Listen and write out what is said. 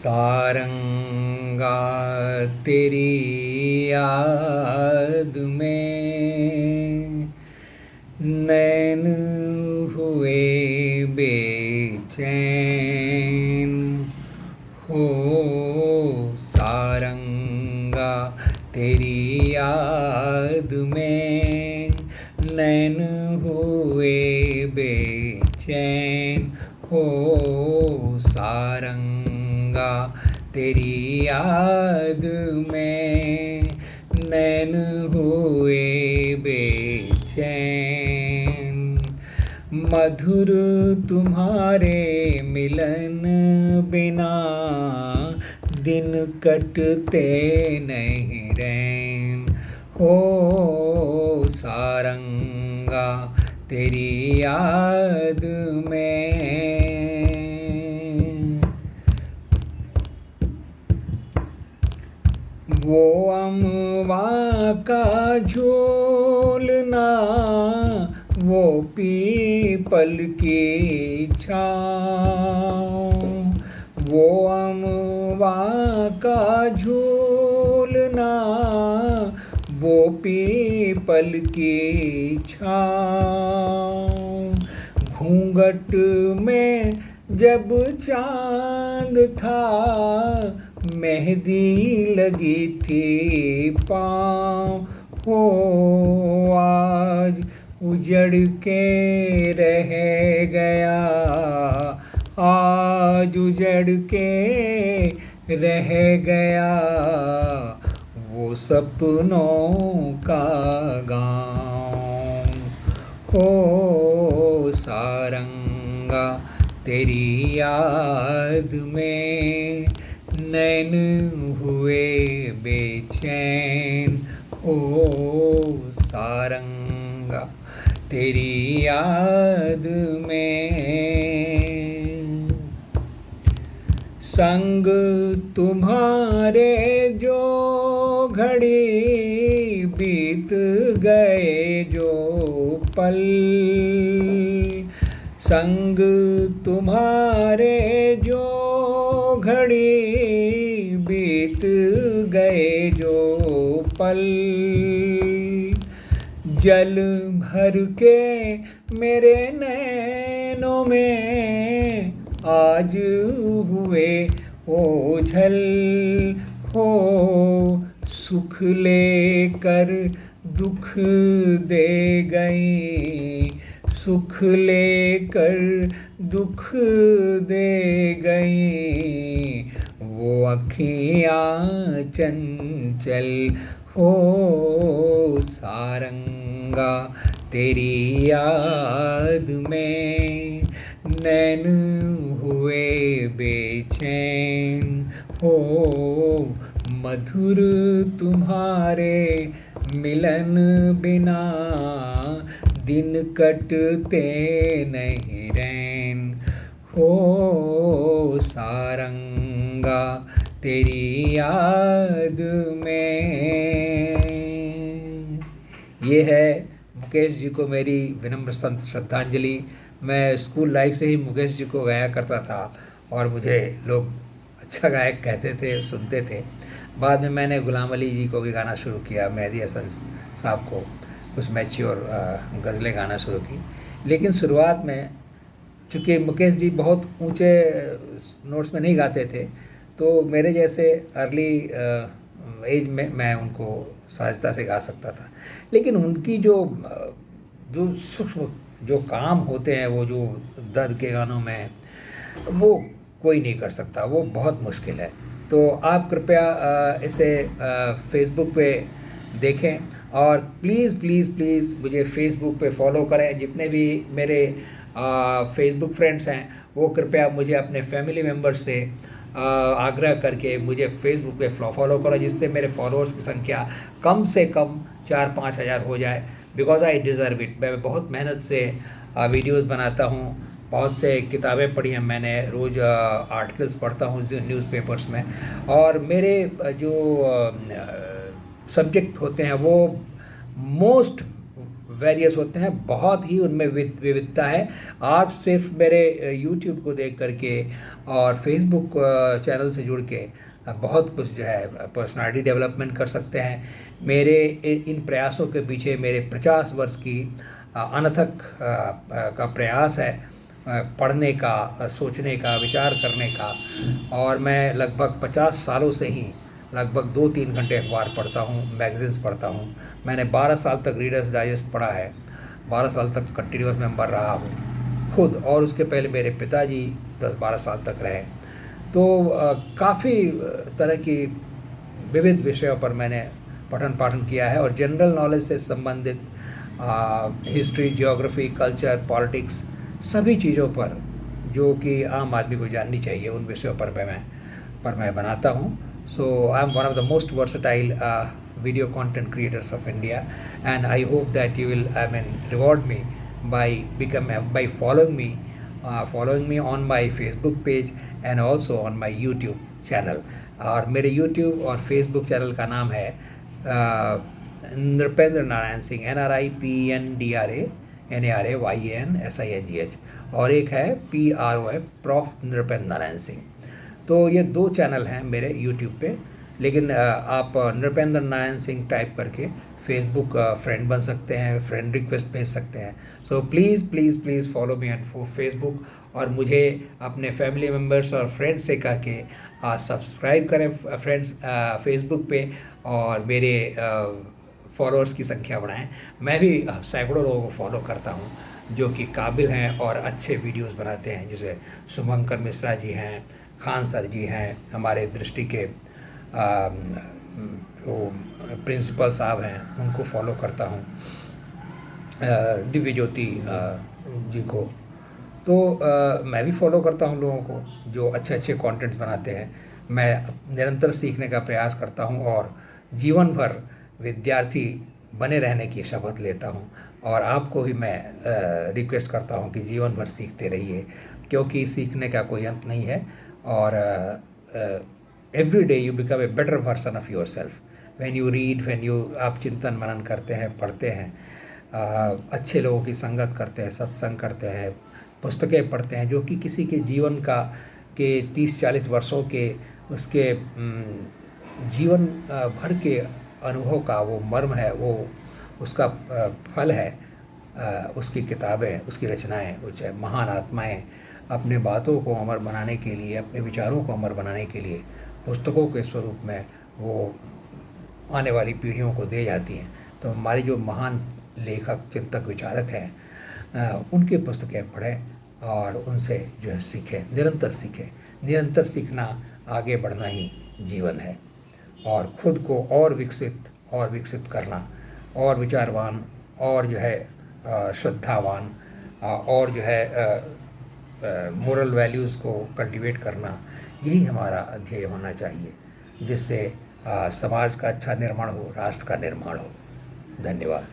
सारंगा तेरी याद में नैन हुए बेचैन हो। सारंगा तेरी याद में नैन हुए बेचैन हो। सारंगा तेरी याद में नैन हुए बेचैन। मधुर तुम्हारे मिलन बिना दिन कटते नहीं रैन हो। सारंगा तेरी याद में वो अमवा का झूलना, वो पीपल की छाँव। वो अमवा का झूलना, वो पीपल की छाँव। घूंघट में जब चांद था, मेहंदी लगी थी पाँव हो। आज उजड़ के रह गया, आज उजड़ के रह गया वो सपनों का गाँव हो। सारंगा तेरी याद में नैन हुए बेचैन हो। सारंगा तेरी याद में संग तुम्हारे जो घड़ी बीत गए जो पल। संग तुम्हारे जो घड़ी बीत गए जो पल। जल भर के मेरे नैनों में आज हुए ओझल हो। सुख लेकर दुख दे गई, सुख लेकर दुख दे गई वो अखियाँ चंचल हो। सारंगा तेरी याद में नैन हुए बेचैन हो। मधुर तुम्हारे मिलन बिना दिन कटते नहीं रैन हो। सारंगा तेरी याद में। ये है मुकेश जी को मेरी विनम्र श्रद्धांजलि। मैं स्कूल लाइफ से ही मुकेश जी को गाया करता था और मुझे लोग अच्छा गायक कहते थे, सुनते थे। बाद में मैंने गुलाम अली जी को भी गाना शुरू किया, मेहदी हसन साहब को कुछ मैच्योर गज़लें गाना शुरू की। लेकिन शुरुआत में चूँकि मुकेश जी बहुत ऊंचे नोट्स में नहीं गाते थे, तो मेरे जैसे अर्ली एज में मैं उनको सहजता से गा सकता था। लेकिन उनकी जो सूक्ष्म जो काम होते हैं, वो जो दर्द के गानों में, वो कोई नहीं कर सकता, वो बहुत मुश्किल है। तो आप कृपया इसे फेसबुक पे देखें और प्लीज़ प्लीज़ प्लीज़ मुझे फेसबुक पे फॉलो करें। जितने भी मेरे फेसबुक फ्रेंड्स हैं वो कृपया मुझे अपने फैमिली मेम्बर्स से आग्रह करके मुझे फेसबुक पे फॉलो करो, जिससे मेरे फॉलोअर्स की संख्या कम से कम 4-5 हज़ार हो जाए। Because I deserve it. मैं बहुत मेहनत से वीडियोस बनाता हूँ, बहुत से किताबें पढ़ी हैं मैंने, रोज़ आर्टिकल्स पढ़ता हूँ न्यूज़पेपर्स में, और मेरे जो सब्जेक्ट होते हैं वो मोस्ट वेरियस होते हैं, बहुत ही उनमें विविधता है। आप सिर्फ मेरे यूट्यूब को देख करके और फेसबुक चैनल से जुड़ के बहुत कुछ जो है पर्सनालिटी डेवलपमेंट कर सकते हैं। मेरे इन प्रयासों के पीछे मेरे 50 वर्ष की अनथक का प्रयास है, पढ़ने का, सोचने का, विचार करने का। और मैं लगभग 50 सालों से ही लगभग 2-3 घंटे अखबार पढ़ता हूँ, मैगज़ीन्स पढ़ता हूँ। मैंने 12 साल तक रीडर्स डाइजेस्ट पढ़ा है, 12 साल तक कंटिन्यूअस मेंबर रहा हूँ खुद, और उसके पहले मेरे पिताजी 10-12 साल तक रहे। तो काफ़ी तरह की विविध विषयों पर मैंने पठन पाठन किया है, और जनरल नॉलेज से संबंधित हिस्ट्री, ज्योग्राफी, कल्चर, पॉलिटिक्स, सभी चीज़ों पर जो कि आम आदमी को जाननी चाहिए, उन विषयों पर मैं बनाता हूँ। So I am one of the most versatile video content creators of India, and I hope that you will reward me by following me on my Facebook page and also on my YouTube channel। और मेरे YouTube और Facebook channel का नाम है Nripendra Narayan Singh, NRIPENDRANARAYANSINGH, और एक है PROF, prof Nripendra Narayan Singh. तो ये 2 चैनल हैं मेरे YouTube पे, लेकिन आप नृपेंद्र नारायण सिंह टाइप करके फेसबुक फ्रेंड बन सकते हैं, फ्रेंड रिक्वेस्ट भेज सकते हैं। So please please please follow me on Facebook, और मुझे अपने फैमिली मेम्बर्स और फ्रेंड्स से कह के सब्सक्राइब करें फ्रेंड्स फेसबुक पे, और मेरे फॉलोअर्स की संख्या बढ़ाएं। मैं भी सैकड़ों लोगों को फॉलो करता हूँ जो कि काबिल हैं और अच्छे वीडियोस बनाते हैं, जैसे शुभंकर मिश्रा जी हैं, खान सर जी हैं, हमारे दृष्टि के जो प्रिंसिपल साहब हैं उनको फॉलो करता हूँ, दिव्य ज्योति जी को। तो मैं भी फॉलो करता हूँ लोगों को जो अच्छे अच्छे कंटेंट्स बनाते हैं। मैं निरंतर सीखने का प्रयास करता हूँ और जीवन भर विद्यार्थी बने रहने की शपथ लेता हूँ, और आपको भी मैं रिक्वेस्ट करता हूँ कि जीवन भर सीखते रहिए, क्योंकि सीखने का कोई अंत नहीं है। और every day you become a better version of yourself when you read, आप चिंतन मनन करते हैं, पढ़ते हैं, अच्छे लोगों की संगत करते हैं, सत्संग करते हैं, पुस्तकें पढ़ते हैं जो कि किसी के जीवन का के 30-40 वर्षों के उसके जीवन भर के अनुभव का वो मर्म है, वो उसका फल है। उसकी किताबें, उसकी रचनाएं, वो चाहे महान आत्माएं अपने बातों को अमर बनाने के लिए, अपने विचारों को अमर बनाने के लिए पुस्तकों के स्वरूप में वो आने वाली पीढ़ियों को दे जाती हैं। तो हमारे जो महान लेखक, चिंतक, विचारक हैं उनकी पुस्तकें पढ़ें और उनसे जो है सीखें, निरंतर सीखें। निरंतर सीखना, आगे बढ़ना ही जीवन है, और खुद को और विकसित करना, और विचारवान, और जो है श्रद्धावान, और जो है मोरल वैल्यूज़ को कल्टीवेट करना, यही हमारा ध्येय होना चाहिए, जिससे समाज का अच्छा निर्माण हो, राष्ट्र का निर्माण हो। धन्यवाद।